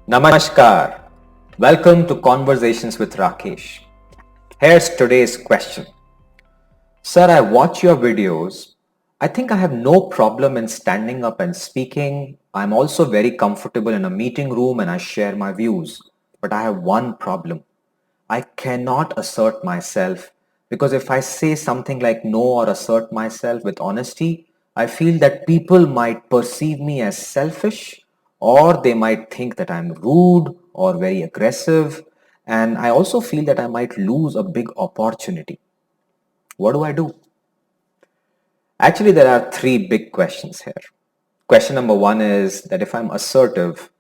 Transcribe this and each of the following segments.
Namaskar. Welcome to Conversations with Rakesh. Here's today's question. Sir, I watch your videos. I think I have no problem in standing up and speaking. I'm also very comfortable in a meeting room and I share my views. But I have one problem. I cannot assert myself because if I say something like no or assert myself with honesty, I feel that people might perceive me as selfish or they might think that I'm rude or very aggressive. And I also feel that I might lose a big opportunity. What do I do? Actually, there are three big questions here. Question number one is that if I'm assertive,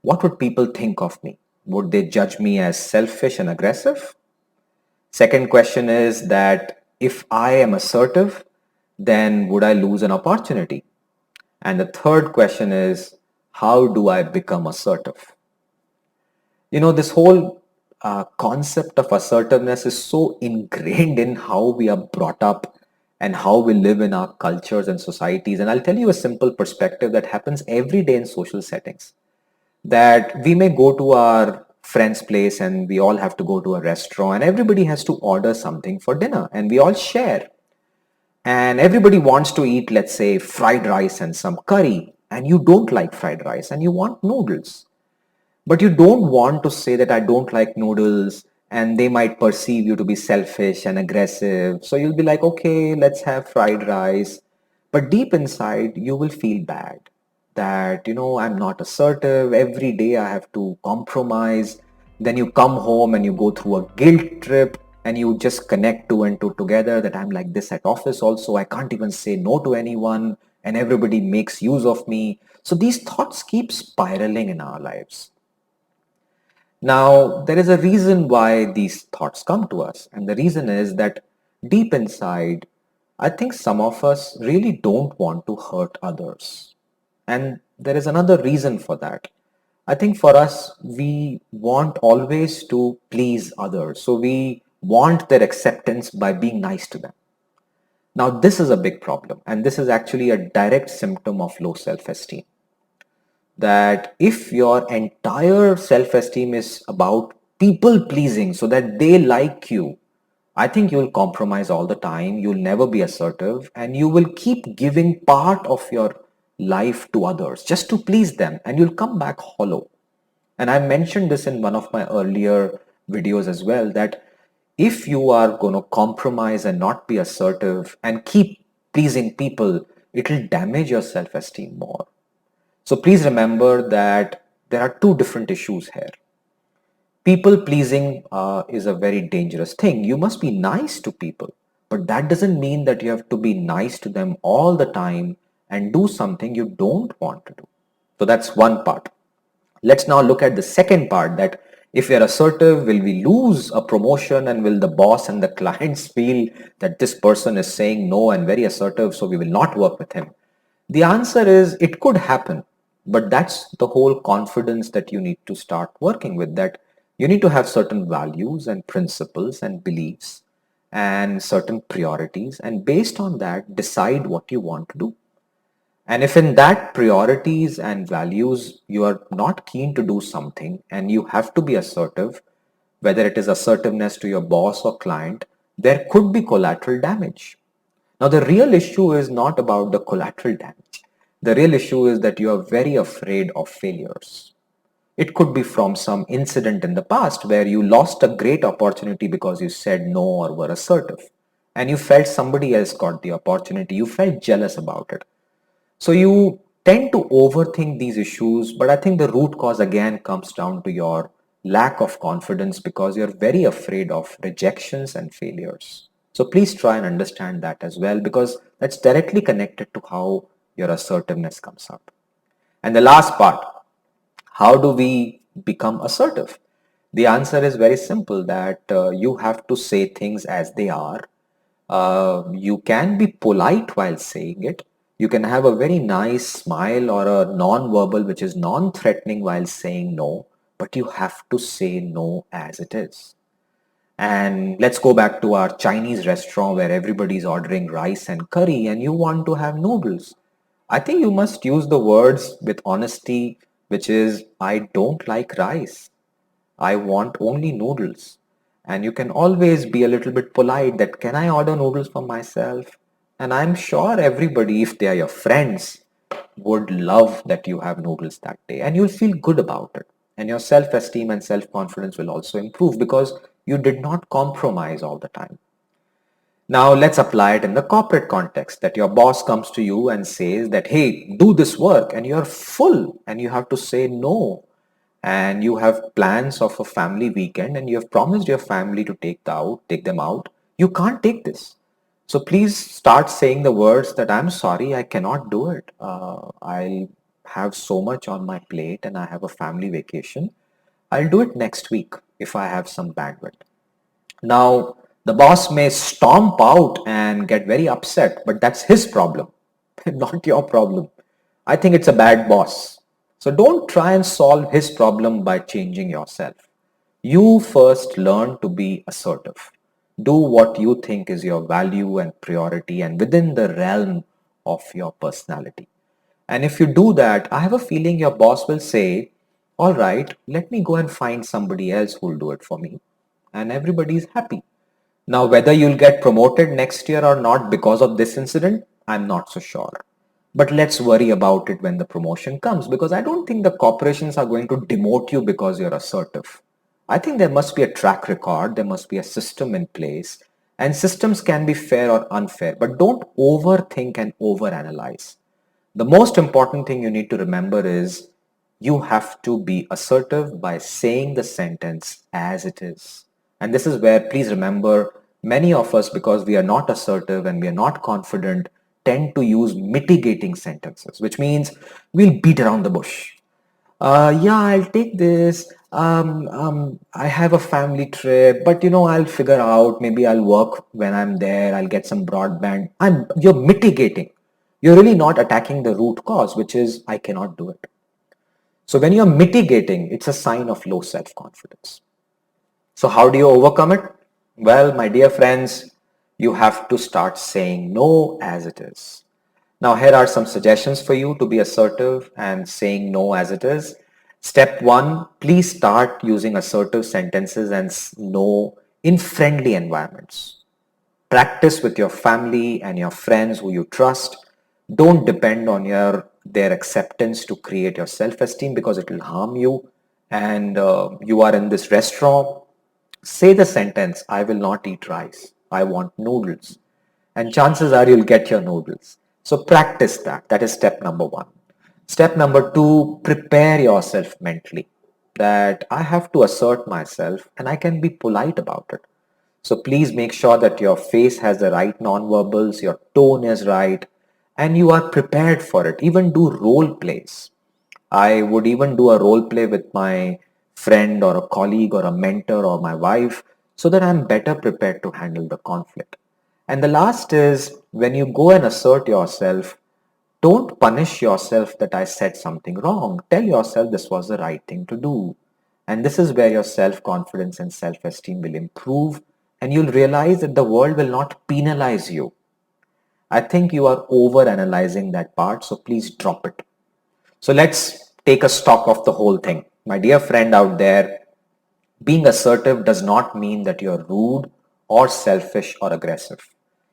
what would people think of me? Would they judge me as selfish and aggressive? Second question is that if I am assertive, then would I lose an opportunity? And the third question is, how do I become assertive? This whole concept of assertiveness is so ingrained in how we are brought up and how we live in our cultures and societies. And I'll tell you a simple perspective that happens every day in social settings, that we may go to our friend's place and we all have to go to a restaurant and everybody has to order something for dinner and we all share. And everybody wants to eat, let's say, fried rice and some curry, and you don't like fried rice and you want noodles. But you don't want to say that I don't like noodles and they might perceive you to be selfish and aggressive. So you'll be like, okay, let's have fried rice. But deep inside, you will feel bad that, I'm not assertive. Every day I have to compromise. Then you come home and you go through a guilt trip and you just connect two and two together that I'm like this at office also. I can't even say no to anyone and everybody makes use of me. So these thoughts keep spiraling in our lives. Now, there is a reason why these thoughts come to us, and the reason is that deep inside, I think some of us really don't want to hurt others. And there is another reason for that. I think for us, we want always to please others. So we want their acceptance by being nice to them. Now, this is a big problem, and this is actually a direct symptom of low self esteem, that if your entire self-esteem is about people pleasing so that they like you, I think you'll compromise all the time, you'll never be assertive, and you will keep giving part of your life to others just to please them, and you'll come back hollow. And I mentioned this in one of my earlier videos as well, that if you are going to compromise and not be assertive and keep pleasing people, it'll damage your self-esteem more. So please remember that there are two different issues here. People pleasing is a very dangerous thing. You must be nice to people, but that doesn't mean that you have to be nice to them all the time and do something you don't want to do. So that's one part. Let's now look at the second part, that if we are assertive, will we lose a promotion and will the boss and the clients feel that this person is saying no and very assertive, so we will not work with him? The answer is it could happen, but that's the whole confidence that you need to start working with, that you need to have certain values and principles and beliefs and certain priorities, and based on that decide what you want to do. And if in that priorities and values you are not keen to do something and you have to be assertive, whether it is assertiveness to your boss or client, there could be collateral damage. Now, the real issue is not about the collateral damage. The real issue is that you are very afraid of failures. It could be from some incident in the past where you lost a great opportunity because you said no or were assertive, and you felt somebody else got the opportunity. You felt jealous about it. So you tend to overthink these issues, but I think the root cause again comes down to your lack of confidence because you're very afraid of rejections and failures. So please try and understand that as well, because that's directly connected to how your assertiveness comes up. And the last part, how do we become assertive? The answer is very simple, that you have to say things as they are. You can be polite while saying it. You can have a very nice smile or a non-verbal which is non-threatening while saying no, but you have to say no as it is. And let's go back to our Chinese restaurant where everybody's ordering rice and curry and you want to have noodles. I think you must use the words with honesty which is, I don't like rice. I want only noodles. And you can always be a little bit polite that, can I order noodles for myself? And I'm sure everybody, if they are your friends, would love that you have noodles that day, and you'll feel good about it. And your self-esteem and self-confidence will also improve because you did not compromise all the time. Now let's apply it in the corporate context, that your boss comes to you and says that, hey, do this work, and you're full and you have to say no. And you have plans of a family weekend and you have promised your family to take them out. You can't take this. So please start saying the words that, I'm sorry, I cannot do it. I have so much on my plate and I have a family vacation. I'll do it next week if I have some bandwidth. Now, the boss may stomp out and get very upset, but that's his problem, not your problem. I think it's a bad boss. So don't try and solve his problem by changing yourself. You first learn to be assertive. Do what you think is your value and priority and within the realm of your personality. And if you do that, I have a feeling your boss will say, all right, let me go and find somebody else who will do it for me. And everybody's happy. Now, whether you'll get promoted next year or not because of this incident, I'm not so sure. But let's worry about it when the promotion comes, because I don't think the corporations are going to demote you because you're assertive. I think there must be a track record, there must be a system in place, and systems can be fair or unfair, but don't overthink and overanalyze. The most important thing you need to remember is you have to be assertive by saying the sentence as it is. And this is where, please remember, many of us, because we are not assertive and we are not confident, tend to use mitigating sentences, which means we'll beat around the bush. Yeah, I'll take this. I have a family trip, but I'll figure out. Maybe I'll work when I'm there. I'll get some broadband. You're mitigating. You're really not attacking the root cause, which is I cannot do it. So when you're mitigating, it's a sign of low self-confidence. So how do you overcome it? Well, my dear friends, you have to start saying no as it is. Now, here are some suggestions for you to be assertive and saying no as it is. Step one, please start using assertive sentences and no in friendly environments. Practice with your family and your friends who you trust. Don't depend on their acceptance to create your self-esteem, because it will harm you. And you are in this restaurant, say the sentence, I will not eat rice. I want noodles. And chances are you'll get your noodles. So practice that. That is step number one. Step number two, prepare yourself mentally that I have to assert myself and I can be polite about it. So please make sure that your face has the right nonverbals, your tone is right, and you are prepared for it. Even do role plays. I would even do a role play with my friend or a colleague or a mentor or my wife so that I'm better prepared to handle the conflict. And the last is, when you go and assert yourself, don't punish yourself that I said something wrong. Tell yourself this was the right thing to do. And this is where your self-confidence and self-esteem will improve, and you'll realize that the world will not penalize you. I think you are over analyzing that part, so please drop it. So let's take a stock of the whole thing. My dear friend out there, being assertive does not mean that you're rude or selfish or aggressive.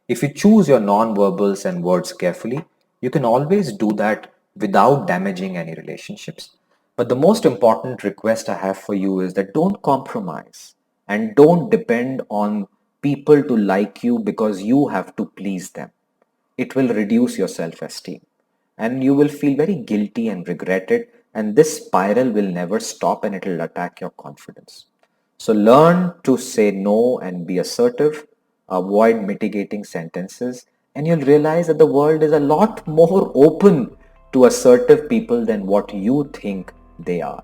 If you choose your non-verbals and words carefully, you can always do that without damaging any relationships. But the most important request I have for you is that don't compromise and don't depend on people to like you because you have to please them. It will reduce your self-esteem and you will feel very guilty and regret it, and this spiral will never stop and it will attack your confidence. So learn to say no and be assertive, avoid mitigating sentences, and you'll realize that the world is a lot more open to assertive people than what you think they are.